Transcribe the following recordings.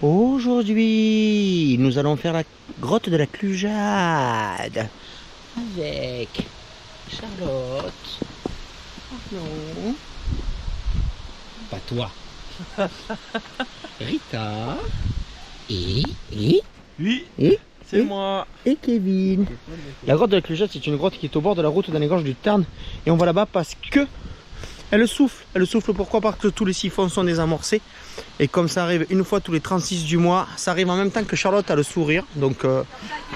Aujourd'hui, nous allons faire la grotte de la Clujade avec Charlotte. Non, pas toi. Rita et Oui, c'est moi. et Kevin. La grotte de la Clujade, c'est une grotte qui est au bord de la route dans les gorges du Tarn. Et on va là-bas parce que elle souffle. Elle souffle pourquoi? Parce que tous les siphons sont désamorcés. Et comme ça arrive une fois tous les 36 du mois, ça arrive en même temps que Charlotte a le sourire. Donc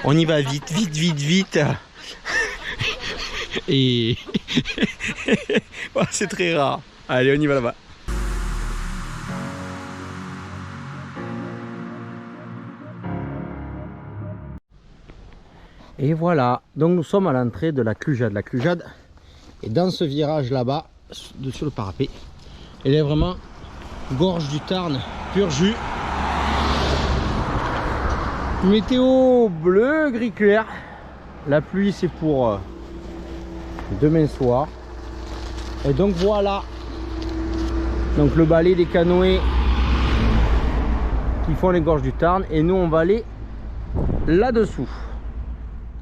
on y va vite. Et oh, c'est très rare. Allez, on y va là-bas. Et voilà, donc nous sommes à l'entrée de la Clujade. La Clujade est dans ce virage là-bas, sur le parapet. Elle est vraiment gorge du Tarn, pur jus. Météo bleu, gris clair. La pluie c'est pour demain soir. Et donc voilà. Donc le balai des canoës qui font les gorges du Tarn. Et nous on va aller là-dessous.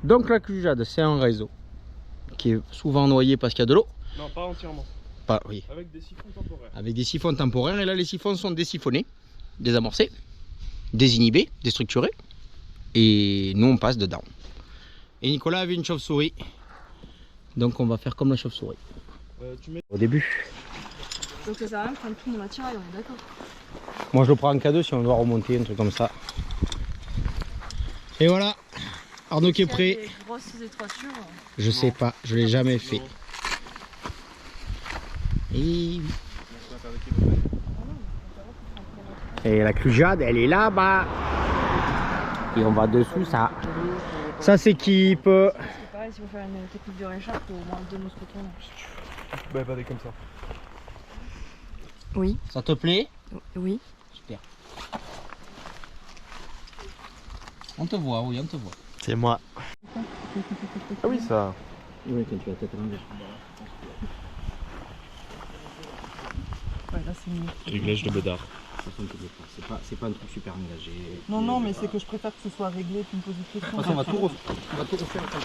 Donc la Clujade c'est un réseau qui est souvent noyé parce qu'il y a de l'eau. Non, pas entièrement. Pas, oui. Avec des siphons temporaires. Avec des siphons temporaires. Et là les siphons sont désiphonnés, désamorcés, désinhibés, déstructurés. Et nous on passe dedans. Et Nicolas avait une chauve-souris. Donc on va faire comme la chauve-souris. Au début. Donc ça sert à rien de prendre tout mon attirail, on est d'accord. Moi je le prends en cadeau si on doit remonter, un truc comme ça. Et voilà. Arnaud qui est prêt. Des grosses étroitures. Je sais pas, je l'ai jamais fait. Et la Clujade, elle est là-bas. Et on va dessous, ça s'équipe. C'est pareil, si vous faites une technique de réchappe, il faut au moins 2 mousquetons. Bah, pas des comme ça. Oui. Ça te plaît? Oui. Super. On te voit, oui, on te voit. C'est moi. Ah oui, ça. Oui, quand tu as la tête à l'envers. Ouais, là c'est mieux. Réglage de bedard. C'est pas un truc super engagé. Non, non, mais c'est que je préfère que ce soit réglé qu'une pose de question. On va tout refaire quand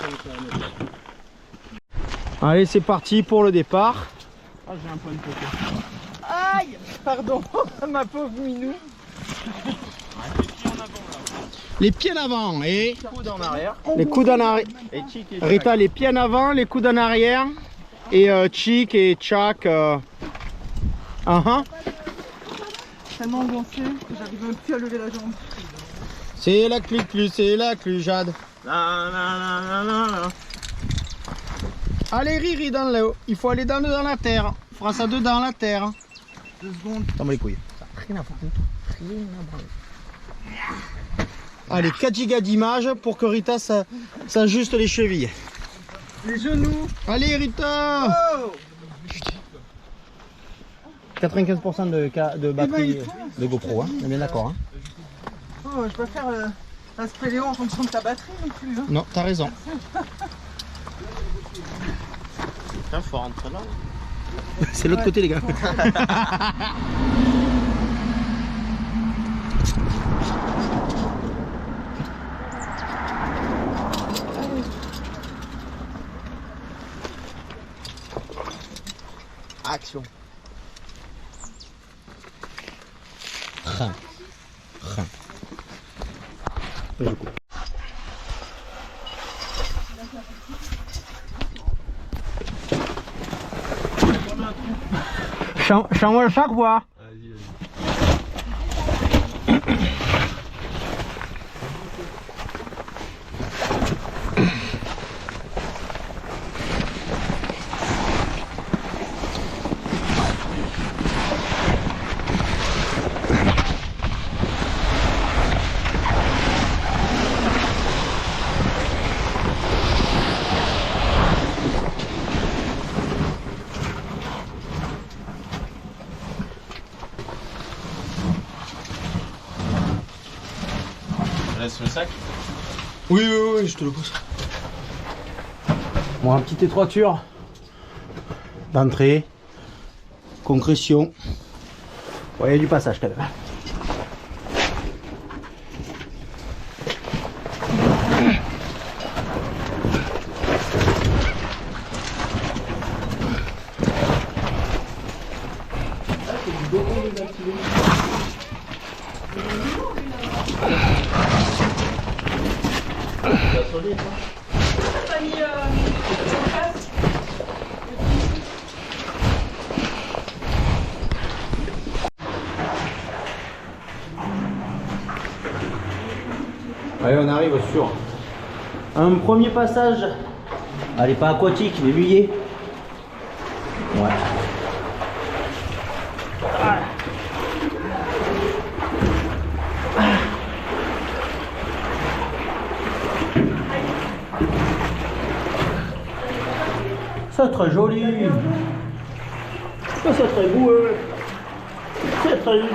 on va. Allez, c'est parti pour le départ. Ah, j'ai un point de côté. Aïe! Pardon, ma pauvre minou. Les pieds en avant et Les coudes en arrière. les coudes en arrière. Et Chic et Rita, les pieds en avant, les coudes en arrière. Et Chick et Chak. Tellement gonflé que j'arrive même plus à lever la jambe. C'est la c'est la Clujade. Allez, Riri dans le. Il faut aller dans la terre. On fera ça dedans la terre. 2 secondes. Tombe les couilles. Ça n'a rien à voir. Rien à voir. Allez, 4 gigas d'images pour que Rita s'ajuste les chevilles. Les genoux. Allez, Rita. Oh! 95% de batterie de GoPro, hein. On est bien d'accord. Hein. Oh, je peux faire un spéléo en fonction de ta batterie non plus. Hein. Non, t'as raison. Tiens, faut rentrer là. C'est l'autre côté, les gars. Action. Je coupe. Change à chaque fois. Laisse le sac. Oui, je te le pose. Bon, une petite étroiture d'entrée, concrétion. Ouais, il y a du passage quand même. T'as mis en face. Allez, on arrive sur un premier passage. Allez, pas aquatique, mais mouillé. Ouais. C'est très joli. C'est très beau. C'est très joli.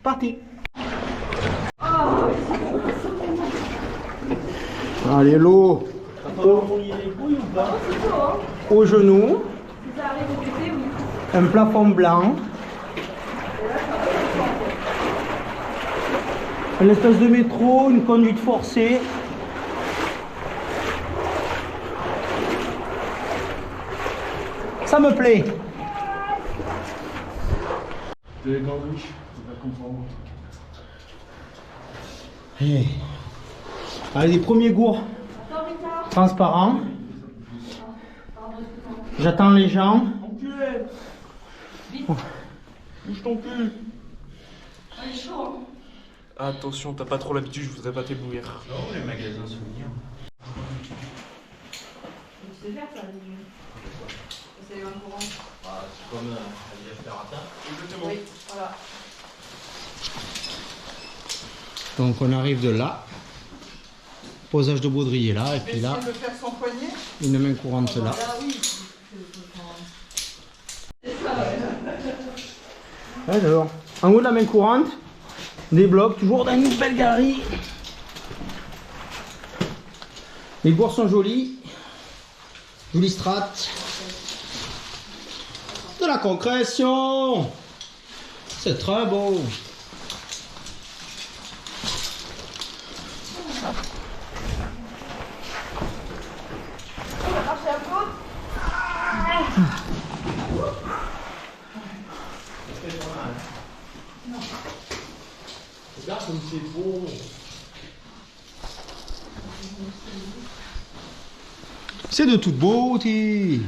Parti. Allez, l'eau au genou. Un plafond blanc. Une espèce de métro, une conduite forcée. Ça me plaît. Des gandouches, tu vas comprendre. Hey. Allez, les premiers gourds transparents. J'attends les gens. Enculé. Bouge ton cul. Attention, t'as pas trop l'habitude, je voudrais pas t'éblouir. Oh, les magasins souvenirs. Tu sais faire ça, c'est les mains courantes. C'est comme Alias Ferrata. Exactement. Oui, voilà. Donc on arrive de là. Posage de baudrier là, et puis là, Essayer de faire son poignet. une main courante là. Ah oui. Alors, en haut de la main courante, des blocs, toujours dans une belle galerie. Les bourgs sont jolis. Jolie strat. De la concrétion. C'est très beau. Regarde comme c'est beau. C'est de toute beauté.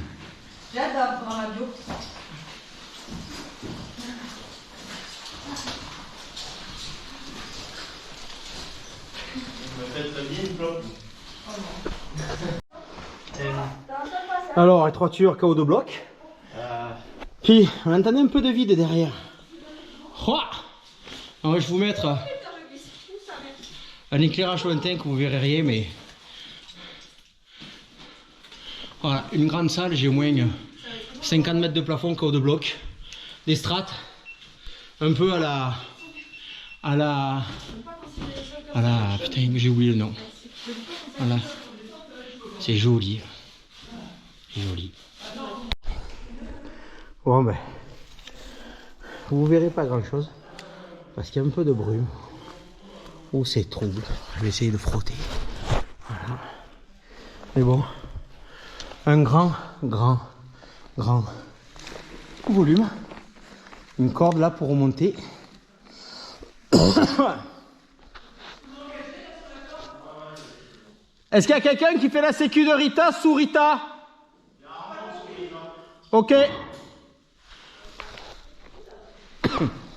J'adore dans la bio. Alors, étroiture, KO de bloc. Puis, on entendait un peu de vide derrière. Alors, je vais vous mettre un éclairage lointain que vous verrez rien, mais voilà, une grande salle, j'ai au moins 50 mètres de plafond, KO de bloc, des strates, un peu à la putain, j'ai oublié le nom. Voilà, c'est joli, c'est joli. Bon ben, vous verrez pas grand chose parce qu'il y a un peu de brume. Oh, c'est trouble. Je vais essayer de frotter. Voilà. Mais bon, un grand volume. Une corde là pour remonter. Est-ce qu'il y a quelqu'un qui fait la sécu de Rita sous Rita? Ok.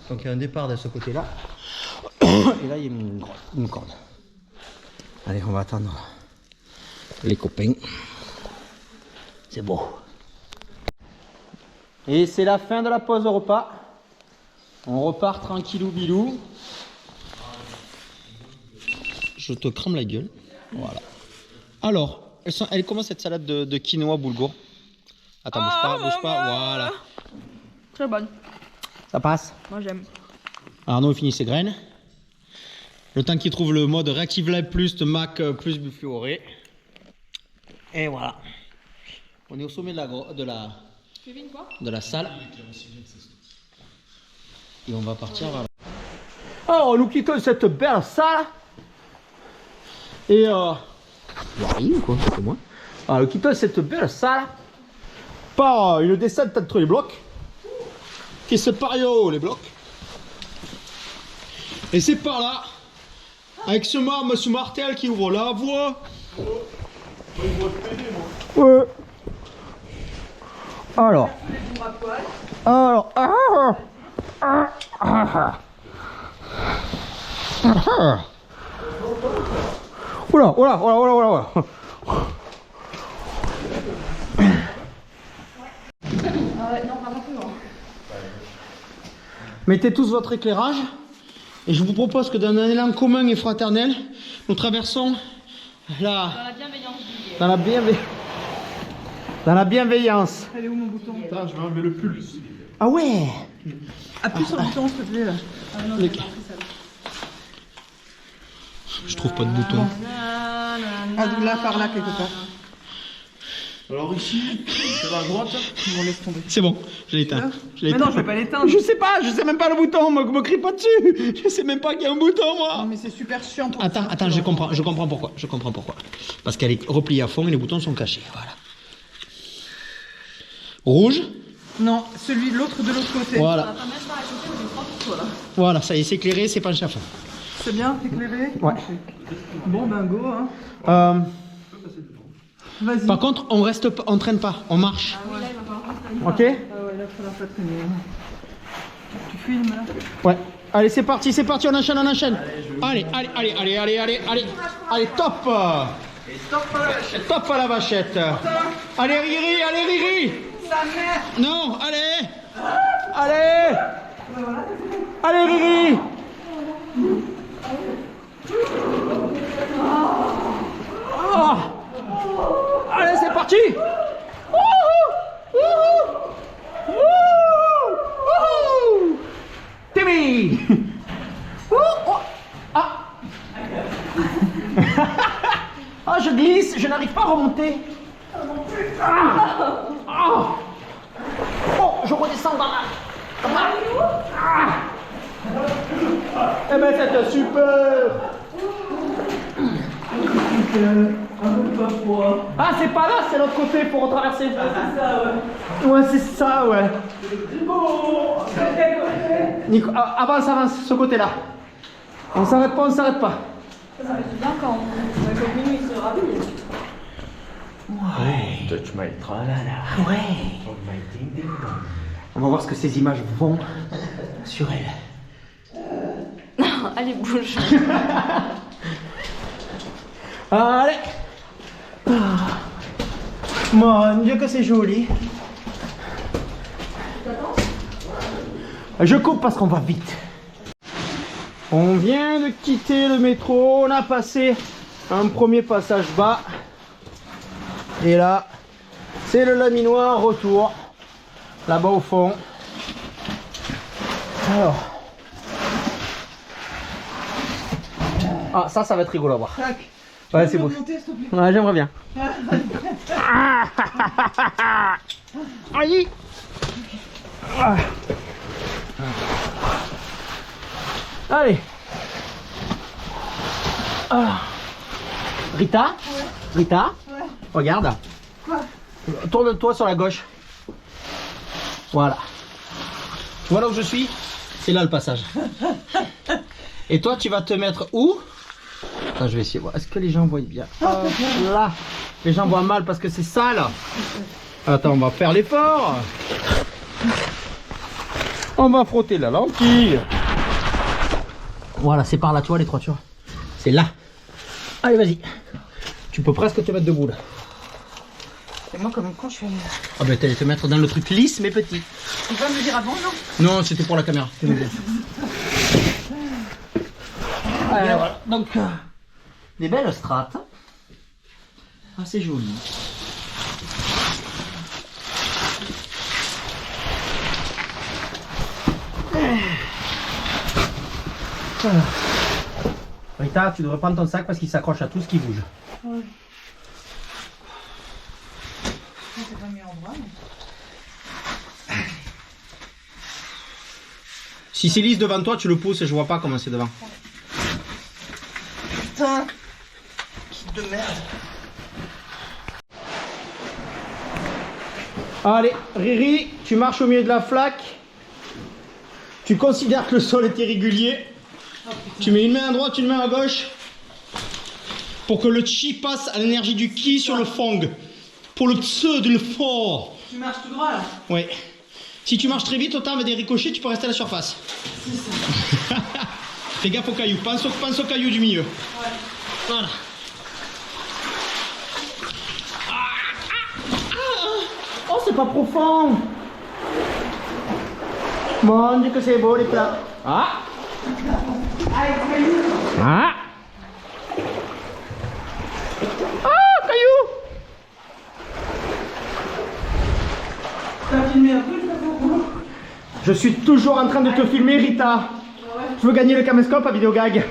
Donc il y a un départ de ce côté-là. Et là il y a une corde. Allez, on va attendre les copains. C'est beau. Et c'est la fin de la pause au repas. On repart tranquillou bilou. Je te crame la gueule. Voilà. Alors, elle est comment cette salade de quinoa boulgour? Attends, bouge pas, voilà. Très bonne. Ça passe? Moi j'aime. Arnaud finit ses graines. Le temps qu'il trouve le mode Reactive Live Plus de Mac plus Buffluoré. Et voilà. On est au sommet de la salle. Et on va partir vers là. Alors nous quittons cette belle salle. Et Rien quoi, c'est moi. Alors, quitte cette belle salle par une descente entre les blocs qui sépare les blocs. Et c'est par là, avec ce martel qui ouvre la voie. Ouais. Alors. Oula. Non, pas plus loin. Mettez tous votre éclairage et je vous propose que dans un élan commun et fraternel, nous traversons la... Dans la bienveillance. Dans la bienveillance. Elle est où mon bouton? Attends, je vais enlever le pull. Ah ouais. Appuie sur le bouton s'il te plaît là. Je trouve pas de bouton. Ah donc là, par là quelque part. Alors ici, c'est à droite. On laisse tomber. C'est bon, je l'ai éteint. Mais non, je vais pas l'éteindre. Je sais pas, je sais même pas le bouton, me crie pas dessus. Je sais même pas qu'il y a un bouton moi. Non mais c'est super chiant. toi. Attends, je comprends pourquoi. Parce qu'elle est repliée à fond et les boutons sont cachés, voilà. Rouge. Non, celui de l'autre côté. Voilà. Voilà, ça y est, c'est éclairé, c'est penché à fond. C'est bien, éclairé. Ouais. Bon ben go hein. Vas-y. Par contre, on traîne pas, on marche. Ok. Ah ouais, là faudra pas traîner. Tu filmes là. Ouais. Allez, c'est parti, on enchaîne. Allez, top. Top à la vachette. Allez, Riri. Sa mère. Non, allez. Allez, Riri. Oh. Allez, c'est parti. Timmy. Ah, je glisse, je n'arrive pas à remonter. Oh, je redescends dans la... Eh ben, c'était super. Ah, c'est pas là, c'est l'autre côté pour retraverser. C'est ça, ouais. Ouais, c'est ça, ouais. Nico, avance, ce côté-là. On s'arrête pas. Ça va être bien quand ma copine il se rhabille. Ouais. Touch my tralala. Ouais. On va voir ce que ces images vont sur elle. Allez, bouge. Allez. Mon Dieu que c'est joli. Je coupe parce qu'on va vite. On vient de quitter le métro, on a passé un premier passage bas. Et là, c'est le laminois en retour. Là-bas au fond. Alors. Ah, ça va être rigolo à voir. Tac. Ouais, c'est beau. Monter, s'il te plaît. Ouais, j'aimerais bien. Aïe. Ah. Allez. Ah. Rita. Ouais. Rita. Ouais. Regarde. Quoi? Tourne-toi sur la gauche. Voilà. Tu vois là où je suis? C'est là le passage. Et toi, tu vas te mettre où? Attends, je vais essayer de voir. Est-ce que les gens voient bien? Là. Les gens voient mal parce que c'est ça là. Attends, on va faire l'effort. On va frotter la lentille. Voilà, c'est par là, tu vois les trois, tu vois. C'est là. Allez, vas-y. Tu peux presque te mettre debout là. Et moi comme con je suis... Ah ben t'allais te mettre dans le truc lisse mais petit. Tu vas me le dire avant, non? Non, c'était pour la caméra. Voilà. Donc, des belles strates. Assez jolies. Voilà. Rita, tu devrais prendre ton sac parce qu'il s'accroche à tout ce qui bouge. Ouais. C'est pas mis en droit, mais... Si c'est lisse devant toi, tu le pousses et je vois pas comment c'est devant. Putain. Kit de merde. Allez, Riri, tu marches au milieu de la flaque. Tu considères que le sol est irrégulier. Tu mets une main à droite, une main à gauche. Pour que le chi passe à l'énergie du ki sur le fong. Pour le tse du fort. Tu marches tout droit là. Oui. Si tu marches très vite, autant avec des ricochets, tu peux rester à la surface. Fais gaffe aux cailloux. Pense aux cailloux du milieu. Ouais. Voilà. Oh, c'est pas profond. Bon, on dit que c'est beau les plats. Ah. Ah. Ah, caillou. T'as filmé un peu, Je suis toujours en train de te filmer, Rita. Je veux gagner le caméscope à Vidéogag.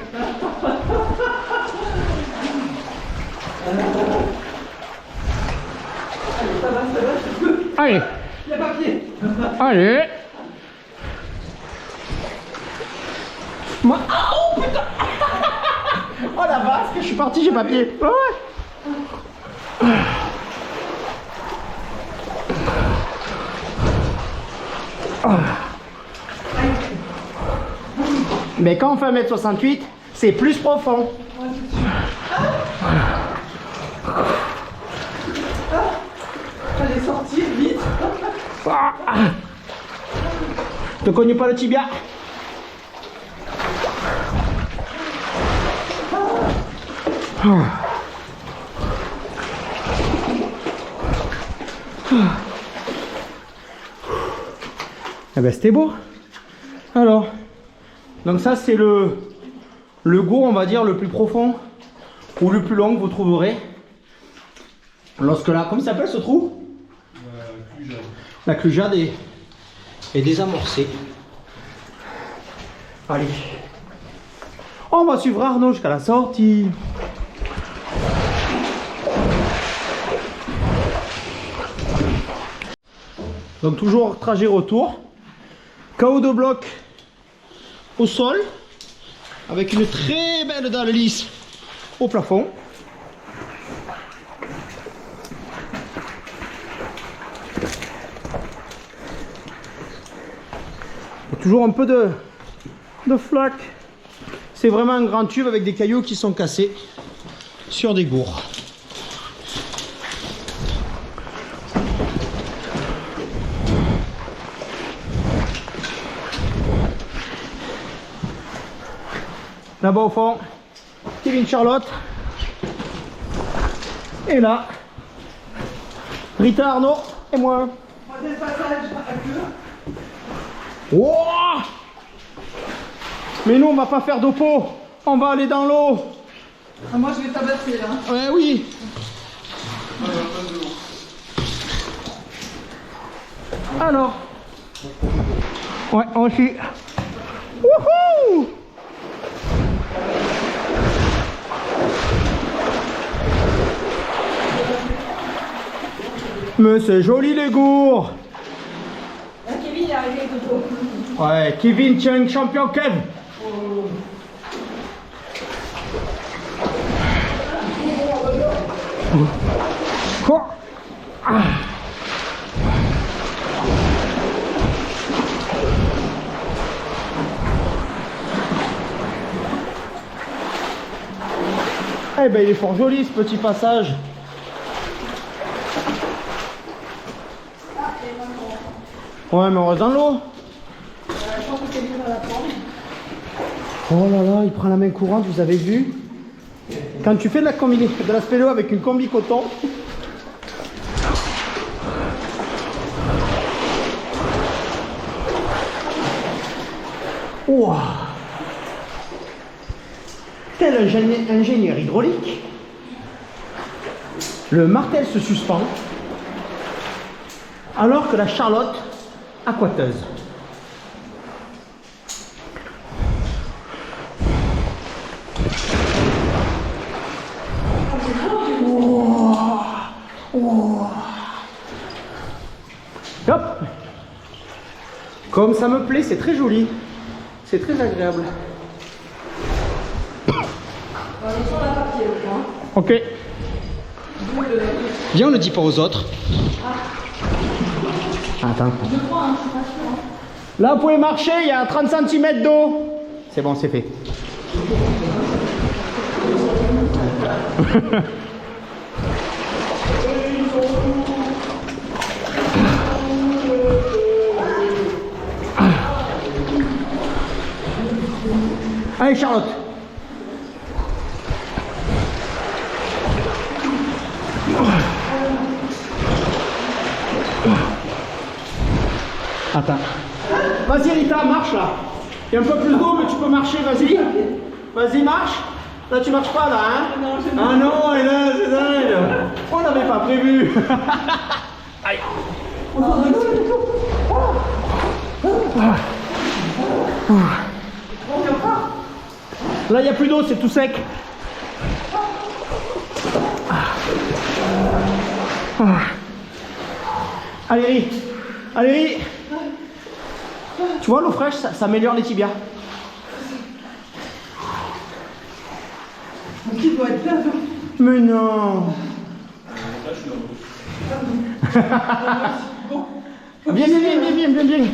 Allez. Le papier. Allez. Moi. Oh putain. Oh la vache, je suis parti, j'ai papier. Oh, ouais. Mais quand on fait 1m68, c'est plus profond. Allez, sortir vite. Te cogne pas le tibia. Eh ben c'était beau. Alors, donc ça c'est le goût, on va dire, le plus profond ou le plus long que vous trouverez. Lorsque là, comment il s'appelle ce trou? La clujade est désamorcée. Allez. On va suivre Arnaud jusqu'à la sortie. Donc toujours trajet retour. KO de bloc au sol. Avec une très belle dalle lisse au plafond. Et toujours un peu de flaque. C'est vraiment un grand tube avec des cailloux qui sont cassés sur des gourds. Là-bas au fond, Kevin Charlotte. Et là, Rita, Arnaud et moi. On fait le passage à queue. Wow! Mais nous on va pas faire d'oppo, on va aller dans l'eau. Ah, moi je vais tabasser là. Ouais, oui. Alors. Ouais, on chie. Wouhou! Mais c'est joli les gourds. Kevin est arrivé avec le pot. Ouais, Kevin, tiens, champion Kev. Quoi? Ah. Eh ben il est fort joli ce petit passage. Ouais, mais on reste dans l'eau. Oh là là, il prend la main courante, vous avez vu? Quand tu fais de la spéléo avec une combi coton. Wow. Tel ingénieur hydraulique, le martel se suspend alors que la Charlotte aquateuse. Hop. Comme ça me plaît, c'est très joli, c'est très agréable. Ok. Viens, on ne dit pas aux autres. Attends. Là, vous pouvez marcher, il y a 30 cm d'eau. C'est bon, c'est fait. Allez, Charlotte. Attends. Vas-y Rita, marche là. Il y a un peu plus d'eau, mais tu peux marcher, vas-y. Vas-y, marche. Là, tu marches pas là, hein? Non, je Ah non, et là, c'est dingue. On n'avait pas prévu. Allez. Là, il n'y a plus d'eau, c'est tout sec. Allez, Ri. Allez, Ri. Tu vois, l'eau fraîche, ça améliore les tibias. Qui doit être là? Mais non. Viens, viens.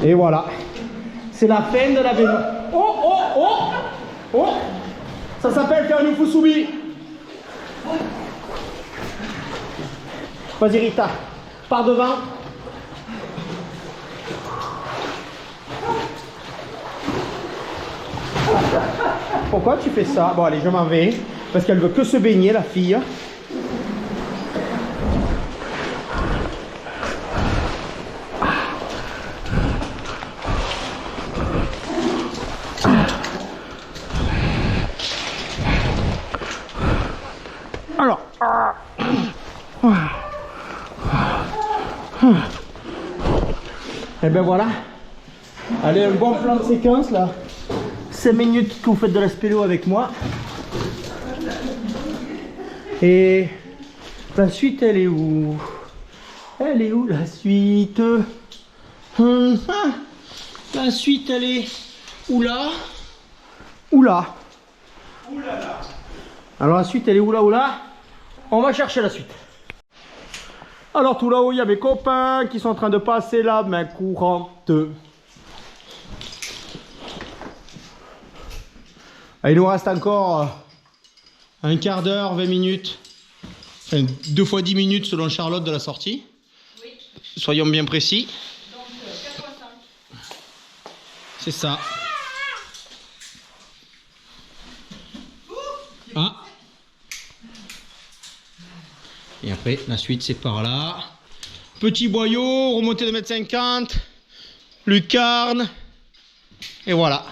Et voilà, c'est la fin de la baignoire. Oh, ça s'appelle faire une fusubi. Vas-y Rita, pars devant. Pourquoi tu fais ça? Bon allez, je m'en vais, parce qu'elle veut que se baigner, la fille. Alors, et ben voilà. Allez, un bon plan de séquence là. 5 minutes que vous faites de la spéléo avec moi. Et la suite, elle est où? Elle est où la suite? La suite, elle est où là? Où là? Alors la suite, elle est où là? On va chercher la suite. Alors tout là-haut, il y a mes copains qui sont en train de passer la main courante. Il nous reste encore un quart d'heure, 20 minutes. Enfin, 2 fois 10 minutes selon Charlotte de la sortie. Oui. Soyons bien précis. Donc 4h05. C'est ça. Ah. Et après, la suite, c'est par là. Petit boyau, remontée de 1,50 m. Lucarne. Et voilà.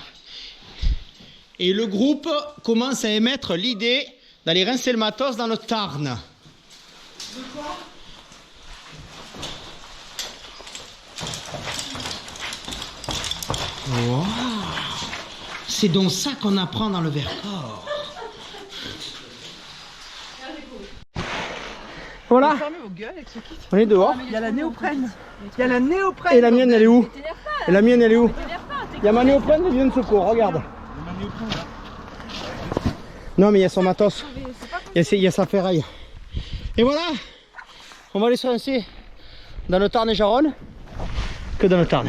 Et le groupe commence à émettre l'idée d'aller rincer le matos dans le Tarn. De quoi? Wow. C'est donc ça qu'on apprend dans le Vercors. Voilà. On est dehors. Il y a la néoprène. Il y a la néoprène. Et la mienne, elle est où? Et la mienne, elle est où? Il y a ma néoprène qui vient de secours, regarde. Non, mais il y a son matos. Il y a sa ferraille. Et voilà. On va aller se rincer dans le Tarn et Garonne que dans le Tarn.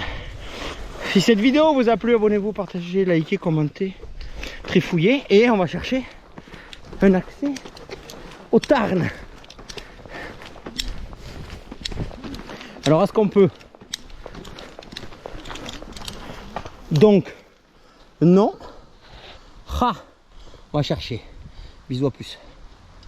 Si cette vidéo vous a plu, abonnez-vous, partagez, likez, commentez, trifouillez. Et on va chercher un accès au Tarn. Alors, est-ce qu'on peut? Donc, non. Ha. On va chercher. Bisous, à plus.